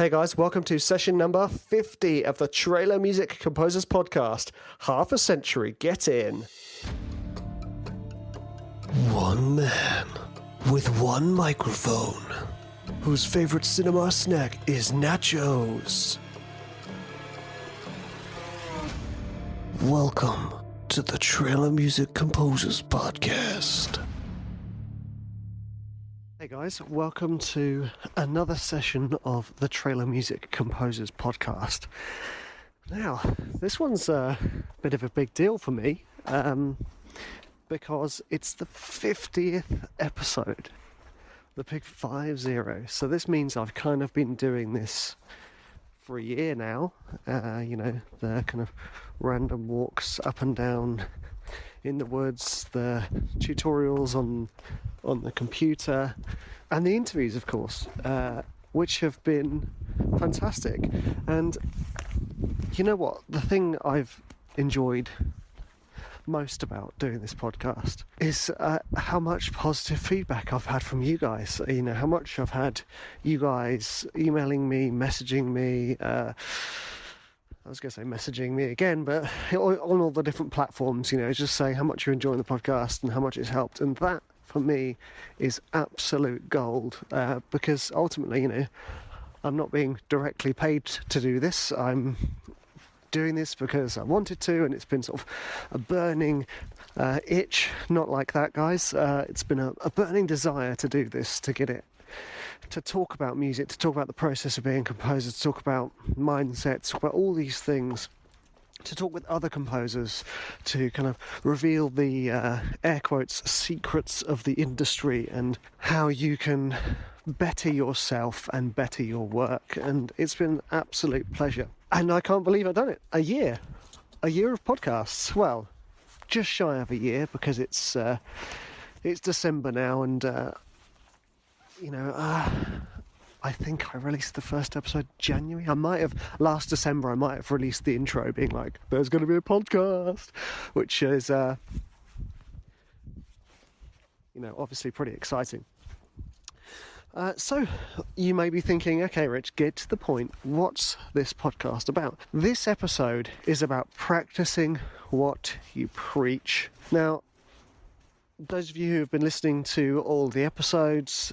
Hey guys, welcome to session number 50 of the Trailer Music Composers Podcast. Half a century, get in. One man with one microphone, whose favorite cinema snack is nachos. Welcome to the Trailer Music Composers Podcast. Hey guys, welcome to another session of the Trailer Music Composers Podcast. Now, this one's a bit of a big deal for me because it's the 50th episode, the big 50. So this means I've kind of been doing this for a year now, the kind of random walks up and down in the woods, the tutorials on the computer, and the interviews, of course, which have been fantastic. And you know what? The thing I've enjoyed most about doing this podcast is how much positive feedback I've had from you guys. You know, how much I've had you guys emailing me, messaging me, I was going to say messaging me again, but on all the different platforms, just saying how much you're enjoying the podcast and how much it's helped. And that, for me, is absolute gold, because ultimately, I'm not being directly paid to do this. I'm doing this because I wanted to, and it's been sort of a burning itch. Not like that, guys. It's been a burning desire to do this, to get it, to talk about music, to talk about the process of being a composer, to talk about mindset, to talk about all these things, to talk with other composers, to kind of reveal the air quotes secrets of the industry and how you can better yourself and better your work. And it's been an absolute pleasure. And I can't believe I've done it. A year of podcasts. Well, just shy of a year, because it's December now, and I think I released the first episode January. Last December I might have released the intro being like, there's going to be a podcast, which is, obviously pretty exciting. So you may be thinking, okay, Rich, get to the point. What's this podcast about? This episode is about practicing what you preach. Now, those of you who have been listening to all the episodes,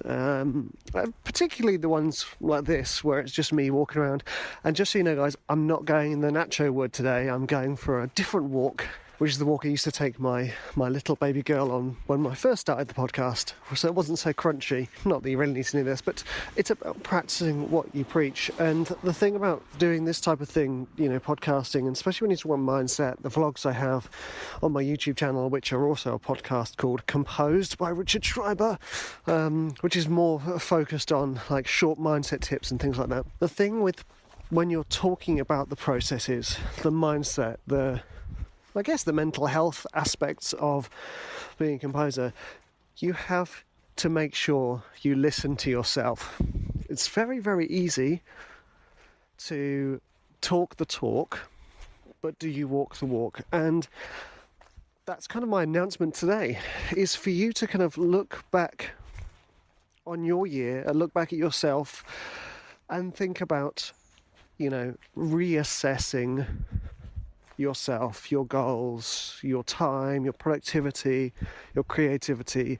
particularly the ones like this where it's just me walking around, and just so you know, guys, I'm not going in the nacho wood today. I'm going for a different walk, which is the walk I used to take my little baby girl on when I first started the podcast, so it wasn't so crunchy. Not that you really need to know this, but it's about practicing what you preach. And the thing about doing this type of thing, podcasting, and especially when you talk about mindset, the vlogs I have on my YouTube channel, which are also a podcast called Composed by Richard Schreiber, which is more focused on like short mindset tips and things like that. The thing with when you're talking about the processes, the mindset, the mental health aspects of being a composer, you have to make sure you listen to yourself. It's very, very easy to talk the talk, but do you walk the walk? And that's kind of my announcement today, is for you to kind of look back on your year and look back at yourself and think about, reassessing yourself, your goals, your time, your productivity, your creativity.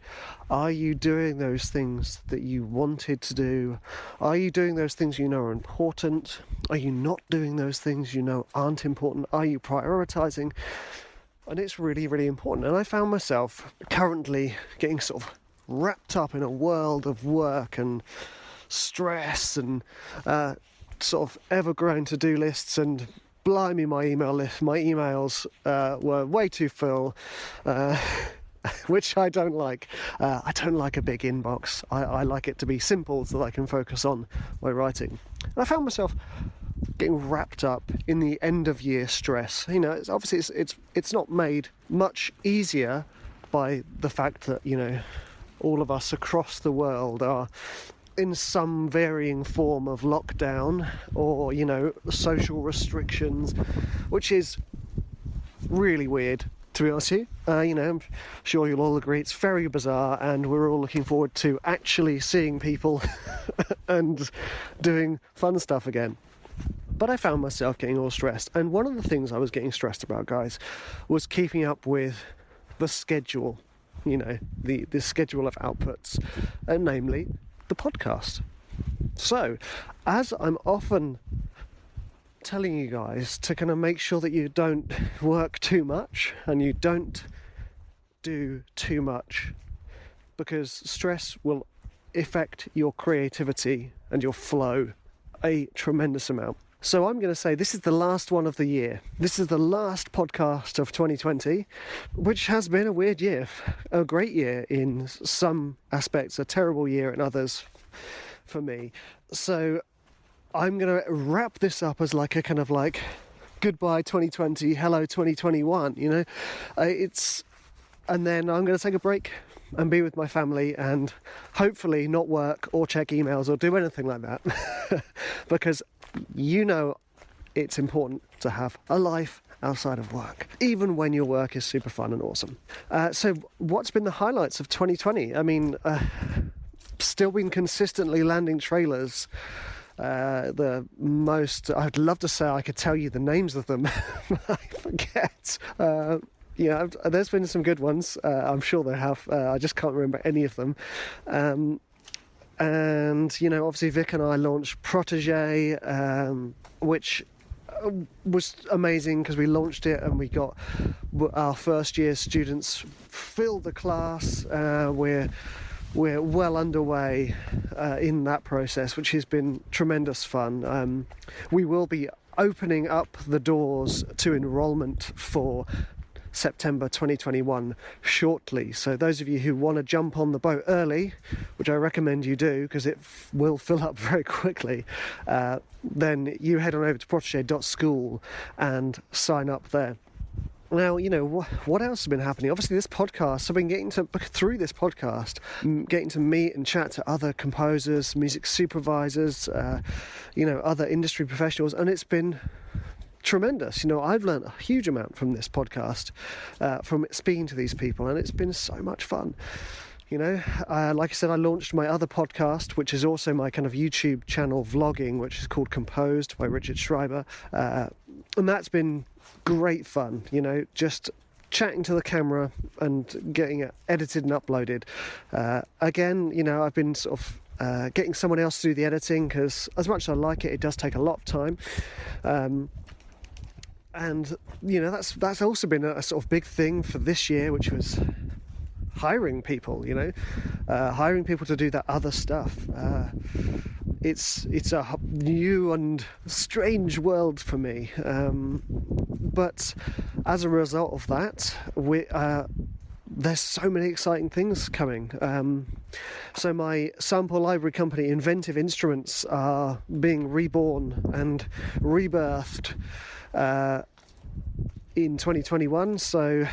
Are you doing those things that you wanted to do? Are you doing those things you know are important? Are you not doing those things you know aren't important? Are you prioritizing? And it's really, really important. And I found myself currently getting sort of wrapped up in a world of work and stress and sort of ever-growing to-do lists, and blimey, my emails were way too full, which I don't like. I don't like a big inbox. I like it to be simple so that I can focus on my writing. And I found myself getting wrapped up in the end of year stress. It's not made much easier by the fact that, all of us across the world are in some varying form of lockdown or, social restrictions, which is really weird to be honest with you. I'm sure you'll all agree it's very bizarre, and we're all looking forward to actually seeing people and doing fun stuff again. But I found myself getting all stressed, and one of the things I was getting stressed about, guys, was keeping up with the schedule, the schedule of outputs, and namely the podcast. So, as I'm often telling you guys to kind of make sure that you don't work too much and you don't do too much, because stress will affect your creativity and your flow a tremendous amount. So I'm going to say this is the last one of the year. This is the last podcast of 2020, which has been a weird year, a great year in some aspects, a terrible year in others for me. So I'm going to wrap this up as like a kind of like goodbye 2020, hello 2021, and then I'm going to take a break and be with my family and hopefully not work or check emails or do anything like that because it's important to have a life outside of work, even when your work is super fun and awesome. So what's been the highlights of 2020? I mean, still been consistently landing trailers. I'd love to say I could tell you the names of them. I forget. There's been some good ones. I'm sure there have. I just can't remember any of them. And, obviously Vic and I launched Protege, which was amazing because we launched it and we got our first year students filled the class. We're well underway in that process, which has been tremendous fun. We will be opening up the doors to enrolment for September 2021 shortly. So those of you who want to jump on the boat early, which I recommend you do because it will fill up very quickly, then you head on over to protege.school and sign up there. Now, what else has been happening? Obviously, this podcast, I've been through this podcast, getting to meet and chat to other composers, music supervisors, other industry professionals, and it's been tremendous. I've learned a huge amount from this podcast, from speaking to these people, and it's been so much fun. Like I said, I launched my other podcast, which is also my kind of YouTube channel vlogging, which is called Composed by Richard Schreiber, and that's been great fun, just chatting to the camera and getting it edited and uploaded. Again, I've been sort of getting someone else to do the editing because as much as I like it, it does take a lot of time. And that's also been a sort of big thing for this year, which was hiring people, hiring people to do that other stuff. It's a new and strange world for me, but as a result of that, there's so many exciting things coming. So my sample library company, Inventive Instruments, are being reborn and rebirthed in 2021. So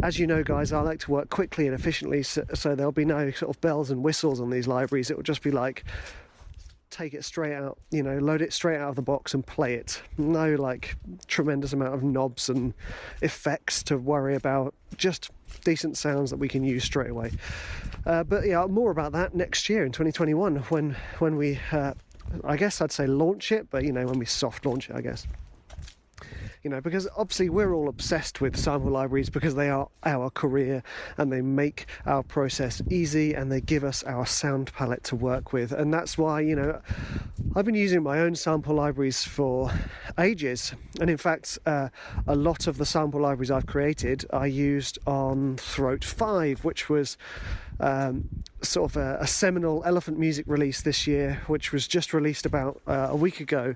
as guys, I like to work quickly and efficiently, so there'll be no sort of bells and whistles on these libraries. It will just be like take it straight out, load it straight out of the box and play it. No like tremendous amount of knobs and effects to worry about, just decent sounds that we can use straight away. But yeah, more about that next year in 2021 when we I guess I'd say launch it, but when we soft launch it, I guess. Because obviously we're all obsessed with sample libraries because they are our career and they make our process easy and they give us our sound palette to work with. And that's why, I've been using my own sample libraries for ages. And in fact, a lot of the sample libraries I've created I used on Throat 5, which was sort of a seminal elephant music release this year, which was just released about a week ago,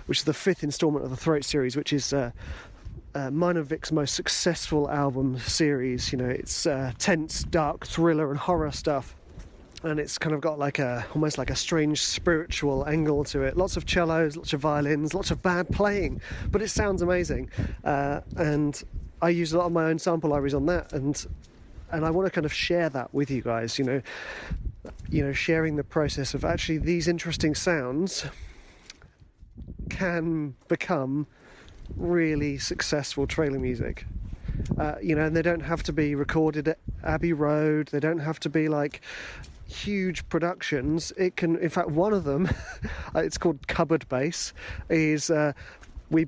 which is the 5th instalment of the Throat series, which is mine and Vic's most successful album series. It's tense, dark, thriller and horror stuff, and it's kind of got almost like a strange spiritual angle to it. Lots of cellos, lots of violins, lots of bad playing, but it sounds amazing. And I use a lot of my own sample libraries on that, and I want to kind of share that with you guys, sharing the process of actually these interesting sounds can become really successful trailer music. And they don't have to be recorded at Abbey Road. They don't have to be like huge productions. It can, in fact, one of them, it's called Cupboard Bass, is me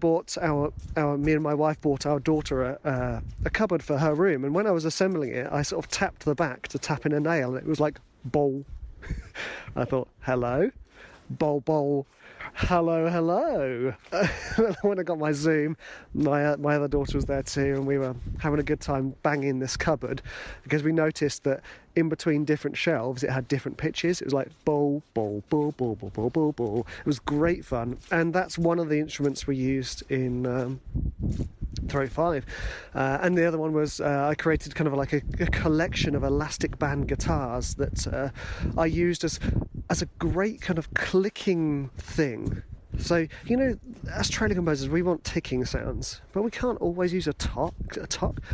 and my wife bought our daughter a cupboard for her room, and when I was assembling it, I sort of tapped the back to tap in a nail, and it was like, bowl. I thought, hello, bowl, bowl. Hello. When I got my Zoom, my other daughter was there too, and we were having a good time banging this cupboard, because we noticed that in between different shelves it had different pitches. It was like bowl, bowl, bowl, bowl, bowl, bowl, bowl, bowl. It was great fun, and that's one of the instruments we used in 305. And the other one was I created kind of like a collection of elastic band guitars that I used as a great kind of clicking thing. So, as trailer composers, we want ticking sounds, but we can't always use a tock.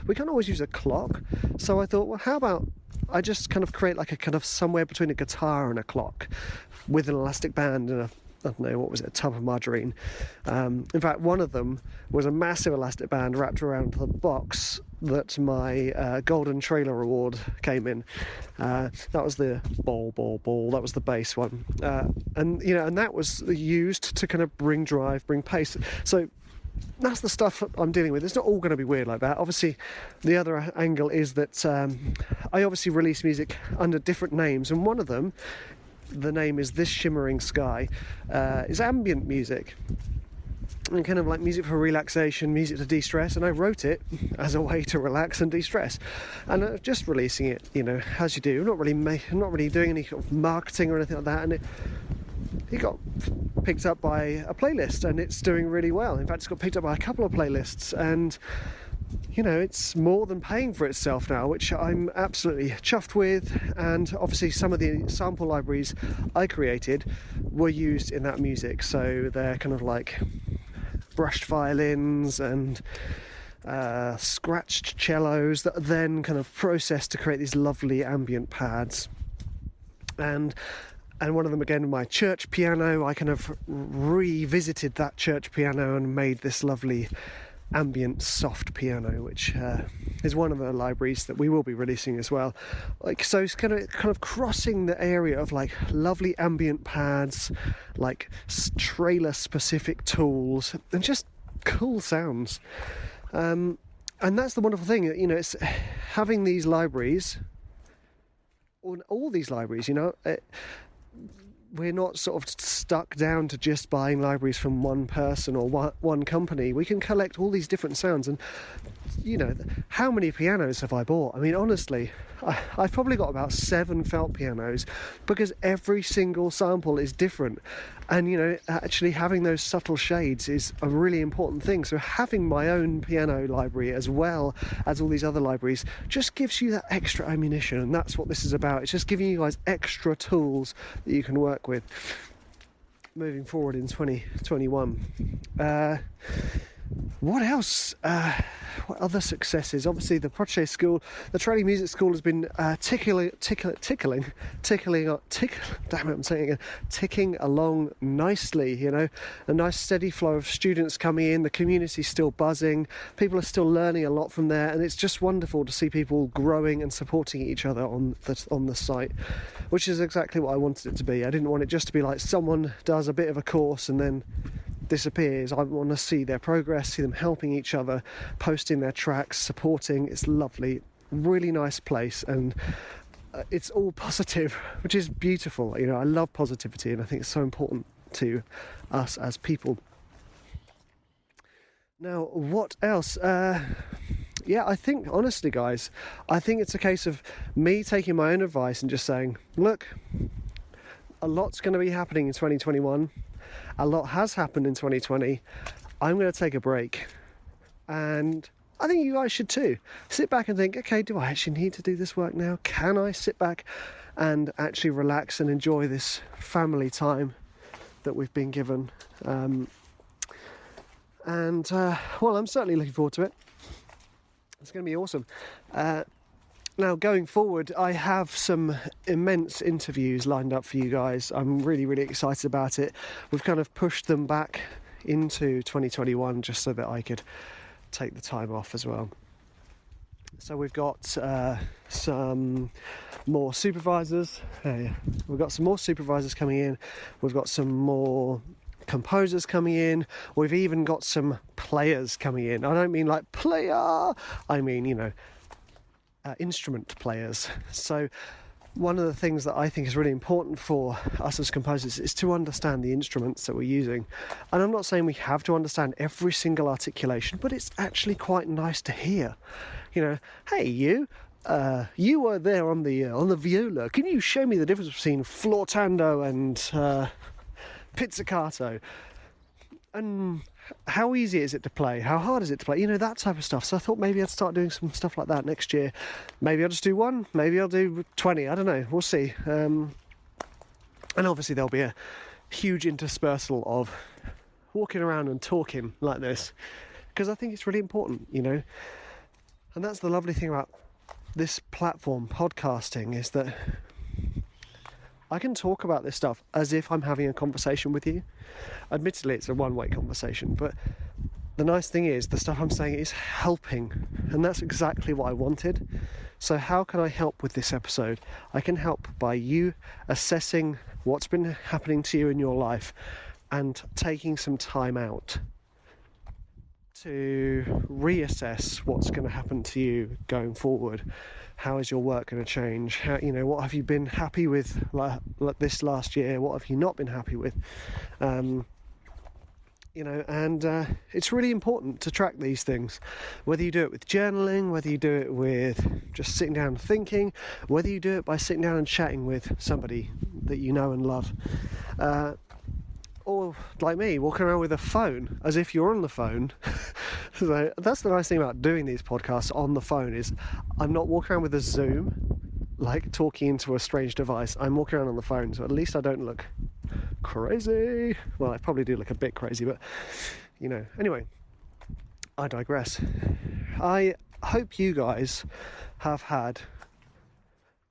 We can't always use a clock. So I thought, well, how about I just kind of create like a kind of somewhere between a guitar and a clock with an elastic band and I don't know, what was it, a tub of margarine. In fact, one of them was a massive elastic band wrapped around the box that my Golden Trailer Award came in. That was the ball, that was the bass one. And that was used to kind of bring drive, bring pace. So that's the stuff I'm dealing with. It's not all going to be weird like that. Obviously, the other angle is that I obviously release music under different names, and one of them, the name is This Shimmering Sky, is ambient music, and kind of like music for relaxation, music to de-stress, and I wrote it as a way to relax and de-stress, and just releasing it, as you do. I'm not really doing any sort of marketing or anything like that, and it got picked up by a playlist, and it's doing really well. In fact, it's got picked up by a couple of playlists, and it's more than paying for itself now, which I'm absolutely chuffed with. And obviously some of the sample libraries I created were used in that music, so they're kind of like brushed violins and scratched cellos that are then kind of processed to create these lovely ambient pads. And one of them, again, my church piano, I kind of revisited that church piano and made this lovely ambient soft piano, which is one of the libraries that we will be releasing as well. So it's kind of crossing the area of like lovely ambient pads, like trailer specific tools, and just cool sounds. And that's the wonderful thing, it's having these libraries, all these libraries, we're not sort of stuck down to just buying libraries from one person or one company. We can collect all these different sounds, and how many pianos have I bought? I mean, honestly, I've probably got about 7 felt pianos, because every single sample is different, and actually having those subtle shades is a really important thing. So having my own piano library as well as all these other libraries just gives you that extra ammunition, and that's what this is about. It's just giving you guys extra tools that you can work with moving forward in 2021. What else? What other successes? Obviously, the Proche School, the Training Music School, has been ticking along nicely. A nice steady flow of students coming in. The community's still buzzing. People are still learning a lot from there, and it's just wonderful to see people growing and supporting each other on the site, which is exactly what I wanted it to be. I didn't want it just to be like someone does a bit of a course and then disappears. I want to see their progress, see them helping each other, posting their tracks, supporting. It's lovely, really nice place, and it's all positive, which is beautiful. I love positivity, and I think it's so important to us as people. Now, what else? I think, honestly, guys, I think it's a case of me taking my own advice and just saying, look, a lot's going to be happening in 2021. A lot has happened in 2020. I'm going to take a break, and I think you guys should too. Sit back and think, okay, do I actually need to do this work now? Can I sit back and actually relax and enjoy this family time that we've been given? Well, I'm certainly looking forward to it. It's going to be awesome. Now, going forward, I have some immense interviews lined up for you guys. I'm really, really excited about it. We've kind of pushed them back, into 2021 just so that I could take the time off as well. So we've got some more supervisors. We've got some more supervisors coming in. We've got some more composers coming in. We've even got some players coming in. I don't mean like player. I mean, instrument players. So one of the things that I think is really important for us as composers is to understand the instruments that we're using. And I'm not saying we have to understand every single articulation, but it's actually quite nice to hear. Hey, you were there on the viola. Can you show me the difference between flautando and pizzicato? And how easy is it to play? How hard is it to play? That type of stuff. So I thought maybe I'd start doing some stuff like that next year. Maybe I'll just do one. Maybe I'll do 20. I don't know. We'll see. And obviously there'll be a huge interspersal of walking around and talking like this, because I think it's really important, And that's the lovely thing about this platform, podcasting, is that I can talk about this stuff as if I'm having a conversation with you. Admittedly, it's a one-way conversation, but the nice thing is the stuff I'm saying is helping, and that's exactly what I wanted. So how can I help with this episode? I can help by you assessing what's been happening to you in your life and taking some time out to reassess what's going to happen to you going forward. How is your work going to change? What have you been happy with like this last year? What have you not been happy with? It's really important to track these things, whether you do it with journaling, whether you do it with just sitting down and thinking, whether you do it by sitting down and chatting with somebody that you know and love. Or like me, walking around with a phone as if you're on the phone. So that's the nice thing about doing these podcasts on the phone, is I'm not walking around with a Zoom, like talking into a strange device. I'm walking around on the phone, so at least I don't look crazy. Well, I probably do look a bit crazy, but Anyway, I digress. I hope you guys have had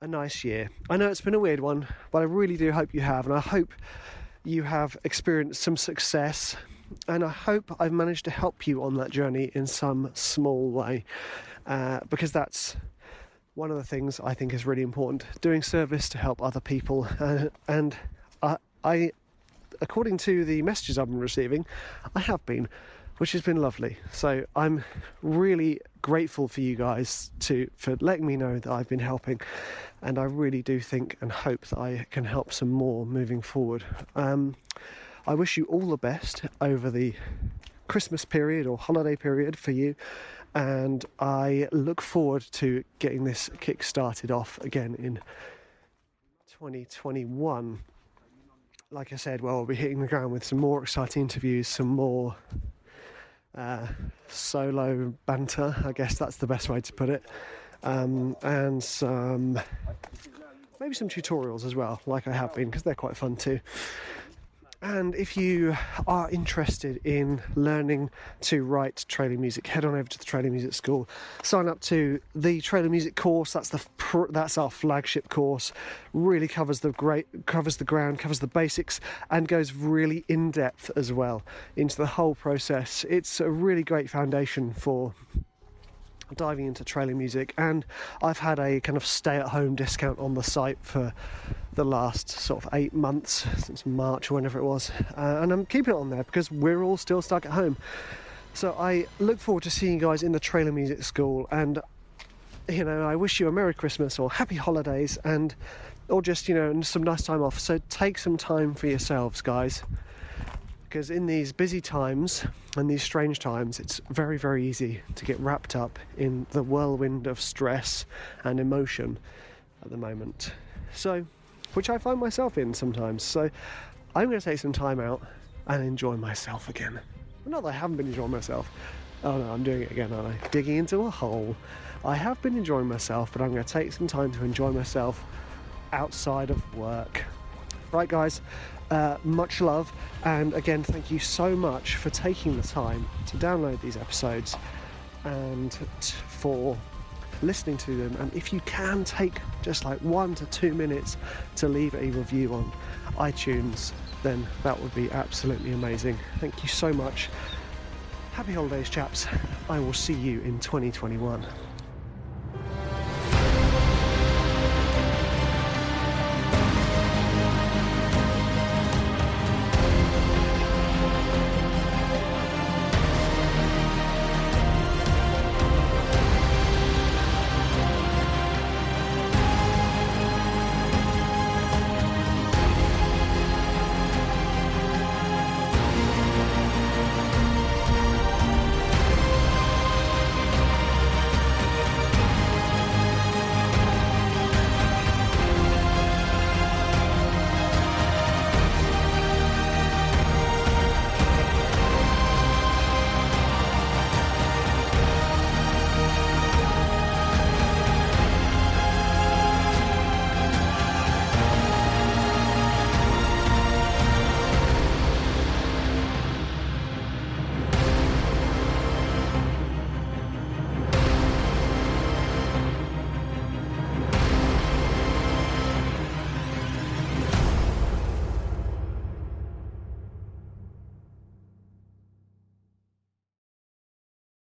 a nice year. I know it's been a weird one, but I really do hope you have, and I hope you have experienced some success, and I hope I've managed to help you on that journey in some small way, because that's one of the things I think is really important, doing service to help other people. And I, according to the messages I've been receiving, I have been, which has been lovely. So I'm really grateful for you guys for letting me know that I've been helping, and I really do think and hope that I can help some more moving forward. I wish you all the best over the Christmas period or holiday period for you, and I look forward to getting this kick started off again in 2021. Like I said, we'll be hitting the ground with some more exciting interviews, some more solo banter, I guess that's the best way to put it, and maybe some tutorials as well, like I have been, because they're quite fun too. And if you are interested in learning to write trailer music, head on over to the Trailer Music School. Sign up to the Trailer Music course. That's our flagship course. Really covers the ground, covers the basics, and goes really in depth as well into the whole process. It's a really great foundation for diving into trailer music, and I've had a kind of stay-at-home discount on the site for the last sort of 8 months, since March or whenever it was, and I'm keeping it on there because we're all still stuck at home. So I look forward to seeing you guys in the Trailer Music School, and I wish you a Merry Christmas or Happy Holidays, or just some nice time off. So take some time for yourselves, guys, because in these busy times and these strange times, it's very, very easy to get wrapped up in the whirlwind of stress and emotion at the moment. So, which I find myself in sometimes. So I'm going to take some time out and enjoy myself again. Not that I haven't been enjoying myself. Oh no, I'm doing it again, aren't I? Digging into a hole. I have been enjoying myself, but I'm going to take some time to enjoy myself outside of work. Right, guys, much love, and again, thank you so much for taking the time to download these episodes and for listening to them. And if you can take just like 1 to 2 minutes to leave a review on iTunes, then that would be absolutely amazing. Thank you so much. Happy holidays, chaps. I will see you in 2021.